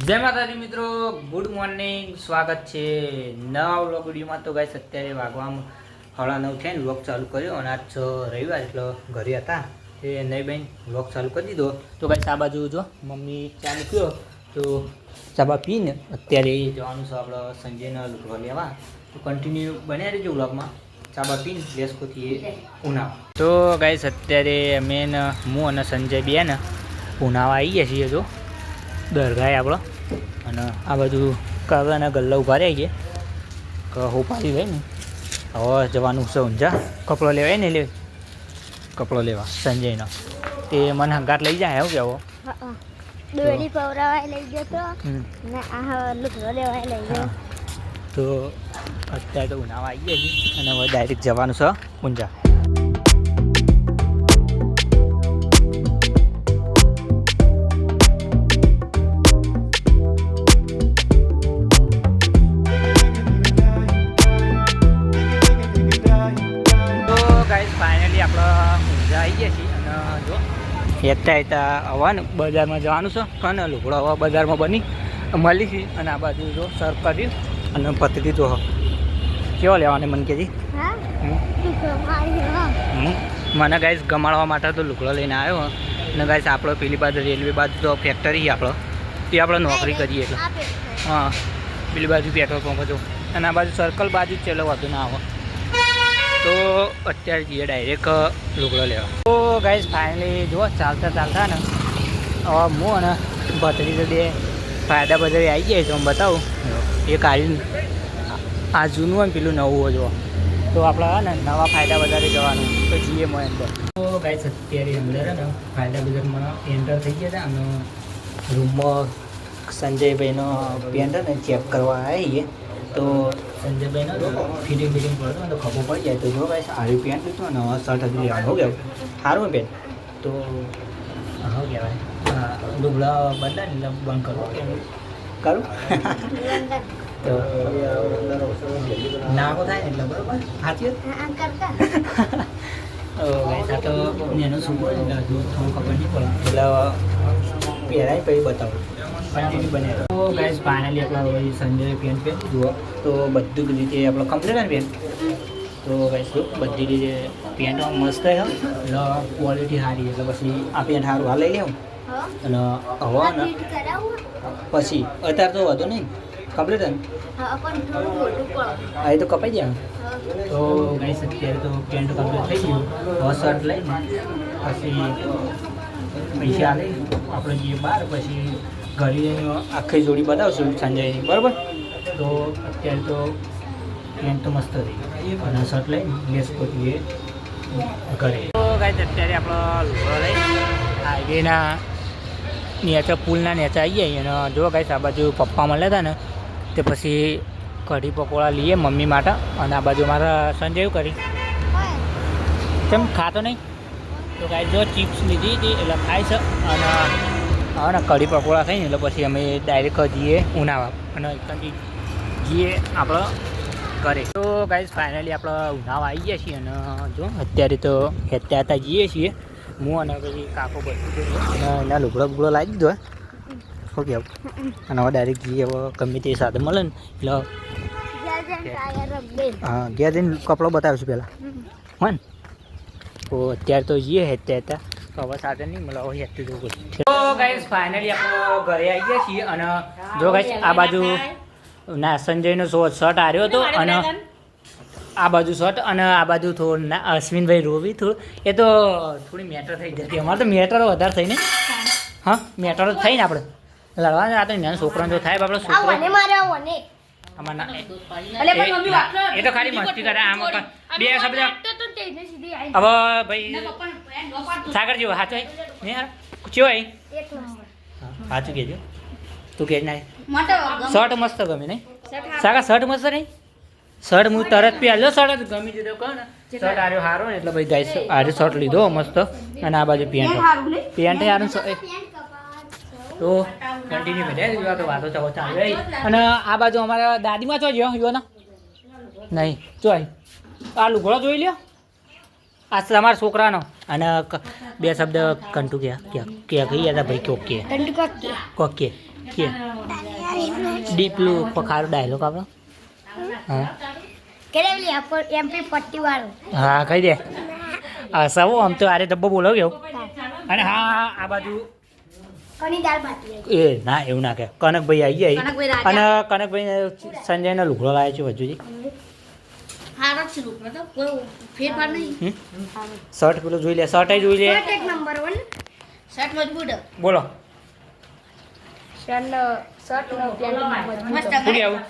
જય માતાજી મિત્રો, ગુડ મોર્નિંગ. સ્વાગત છે નવા વ્લોગ વિડીયોમાં. તો ગાઈસ અત્યારે વાગવામાં 9:30 થઈને વ્લોગ ચાલુ કર્યો અને આજ રવિવાર એટલે ઘરે હતા એ નહીં બેન વ્લોગ ચાલુ કરી દીધો. તો ગાઈસ આ બાજુ જો મમ્મી ચા મૂક્યો તો ચાબા પીને અત્યારે જવાનું છે આપણે સંજયના લુગડો લેવા. તો કન્ટિન્યુ બન્યા રહેજો વ્લોગમાં. ચાબા પીને લેસકોથી ઉનાવ. તો ગાઈસ અત્યારે અમે હું અને સંજય બે ને ઉનાવા આવી ગયા છીએ. જો દરગાહ આપણો અને આ બાજુ કાગળના ગલ્લા ઉભા રહી ગયા હોપારી હોય ને. હવે જવાનું છે ઊંઝા કપડો લેવાય ને કપડો લેવા સંજયનો. તે મને હંગાટ લઈ જાય એવું કેવો દોરી પવરાવાય લઈ ગયો ને આ લુગડો લેવાય લઈ ગયો. તો અત્યારે તો ઉનાવા આવી ગયા છીએ અને હવે ડાયરેક્ટ જવાનું છે ઊંઝા. ફાઇનલી આપણે ઊંઝા આવી ગયા છીએ અને જો હેતા હવા ને બજારમાં જવાનું છે કને લુગડો હવા બજારમાં બની મળી છે. અને આ બાજુ જો સર્વ કર્યું અને પતરી તો કેવો લેવાની મને કહેજી. મને ગાઈસ ગમાડવા માટે તો લુગડો લઈને આવ્યો અને ગાઈસ આપણો પેલી બાજુ રેલવે બાજુ તો ફેક્ટરી આપણે તે આપણે નોકરી કરીએ એટલે હા પેલી બાજુ પેટ્રોલ પંપ હતો અને આ બાજુ સર્કલ બાજુ જ ચેલો વધુ ના આવે. તો અત્યારે જઈએ ડાયરેક્ટ લુગડો લેવા. તો ગાઈઝ ફાઇનલી જુઓ ચાલતા ચાલતા ને હવે હું અને ભત્રી તો બે ફાયદા બજારે આવી જાય તો હું બતાવું. એક આવી આ જૂનું હોય ને પેલું નવું હોય જુઓ. તો આપણે ને નવા ફાયદા બજારે જવાનું તો જઈએ હું અંદર. તો ગાઈઝ અત્યારે અંદર ને ફાયદા બજારમાં એન્ટર થઈ ગયા હતા અને રૂમમાં સંજયભાઈનો પેન્ટ ને ચેક કરવા આવીએ. તો સંજયભાઈનો ફિટિંગ પડતો તો ખબર પડી જાય. તો જો ભાઈ સારી પેન્ટ લીધું અને શર્ટ હજી લેવાનું હો ગયા સારું પેન્ટ તો હો કહેવાય લુગડા બદલાય ને બંધ કરવું કરું તો નાકો થાય ને એટલે બરાબર સાચી વાત. તો એનું શું પડે એટલે હજુ થોડું ખબર નહીં પડે એટલે પહેરાય પછી બતાવું કન્ટિન્યુ બને. તો ગાઈઝ ફાઇનલી આપણે સંજય પેન્ટ પહેરી જુઓ તો બધું રીતે આપણે કમ્પ્લીટ ને પેન્ટ. તો ગાઈઝ બધી રીતે પેન્ટ મસ્ત છે એટલે ક્વોલિટી સારી એટલે પછી આ પેન્ટ સારું આ લઈ લેવું અને હવે ને પછી અત્યારે તો વધુ નહીં કમ્પ્લીટ ને હા એ તો કપાઈ જાય. તો ગાઈઝ અત્યારે તો પેન્ટ કમ્પ્લીટ થઈ ગયું. હવે શર્ટ લઈને પછી પૈસા લઈ આપણે જઈએ બહાર પછી ઘરે આખી જોડી બતાવશું સંજયની બરાબર. તો અત્યારે તો પેન્ટ તો મસ્ત હતી અને શર્ટ લઈને લેસ પહોંચીએ ઘરે. તો ગાઈઝ અત્યારે આપણો લુગડો લઈ હાઈવેના નેચે પુલના નેચે આવી જાય અને જો ગાઈઝ આ બાજુ પપ્પા મળ્યા હતા ને તે પછી કઢી પકોડા લઈએ મમ્મી માટે અને આ બાજુ મારા સંજય એવું કરી કેમ ખાતો નહીં. તો ગાઈઝ જો ચિપ્સ લીધી હતી એટલે ખાય છે અને હા ને કઢી પકોડા થઈને એટલે પછી અમે ડાયરેક્ટ જઈએ ઉનાવા અને ત્યાંથી જઈએ આપણે ઘરે. તો ગાઈઝ ફાઇનલી આપણે ઉનાવા આવી ગયા છીએ અને જો અત્યારે તો હેતા જઈએ છીએ હું અને પછી કાકો બધું અને એના લુગડો બુગડો લાવી દીધો શું કહેવું અને હવે ડાયરેક્ટ જઈએ હવે ગમે તે સાથે મળે ને એટલે હા ગયા જઈને કપડો બતાવીશું પહેલાં હા ને. તો અત્યારે તો જઈએ હેતા હવે સાથે નહીં મળે હવે હેતું જવું પડશે. તો ગાઈઝ ફાઇનલી આપણે ઘરે આવી ગયા છીએ અને જો ગાઈઝ આ બાજુ ના સંજયનો શર્ટ આવ્યો હતો અને આ બાજુ શર્ટ અને આ બાજુ થોડું ના અશ્વિનભાઈ રોવી થોડું એ તો થોડી મેટર થઈ જતી. અમારે તો મેટરો વધારે થઈને હા મેટરો થઈને આપણે લડવા આ તો નાના છોકરાને જો થાય આપણે છોકરો એ તો ખાલી મસ્તી કરે આમ બે શબ્દ હવે ભાઈ સાગર જેવો સાચો નહીં યાર ચેવો સાચું કહેજો તું કહે ના શર્ટ મસ્ત ગમે નહીં સાગર શર્ટ મસ્ત નહીં શર્ટ હું તરત પહેલો શર્ટ જ ગમી દીધો કહો ને શર્ટ આર્યો સારો ને એટલે ભાઈ ગાઈસ આર્યો શર્ટ લીધો મસ્ત અને આ બાજુ પેન્ટ સારું તો કન્ટિન્યુ કર્યા તો વાતો ચાલો ચાલુ રહી. અને આ બાજુ અમારા દાદીમાં ચો ગયો યો ને નહીં ચોય આ લુગડો જોઈ લ્યો આ તમારા છોકરાનો અને બે શબ્દ કંટુ કે કહીએ હતા ભાઈ કોકે કોકે કે ડીપલું ખારો ડાયલોગ આપણો હા કેરેલી એમપી પટ્ટી વાળું હા કહી દે સવો આમ તો આરે ડબ્બો બોલો કેવું અને હા આ બાજુ કોની દાળ બાટી એ ના એવું ના કે કનકભાઈ આવી જાય અને કનકભાઈ સંજયનો લુગડો લાવ્યો છે હજુજી હારો છે રૂપ તો કોઈ ફેરફાર નહીં શર્ટ પેલો જોઈ લે શર્ટ જોઈ લે શર્ટ એક નંબર 1 શર્ટ મજબૂત બોલો શર્ટ નો પેન્ટ મજબૂત પૂરી આવું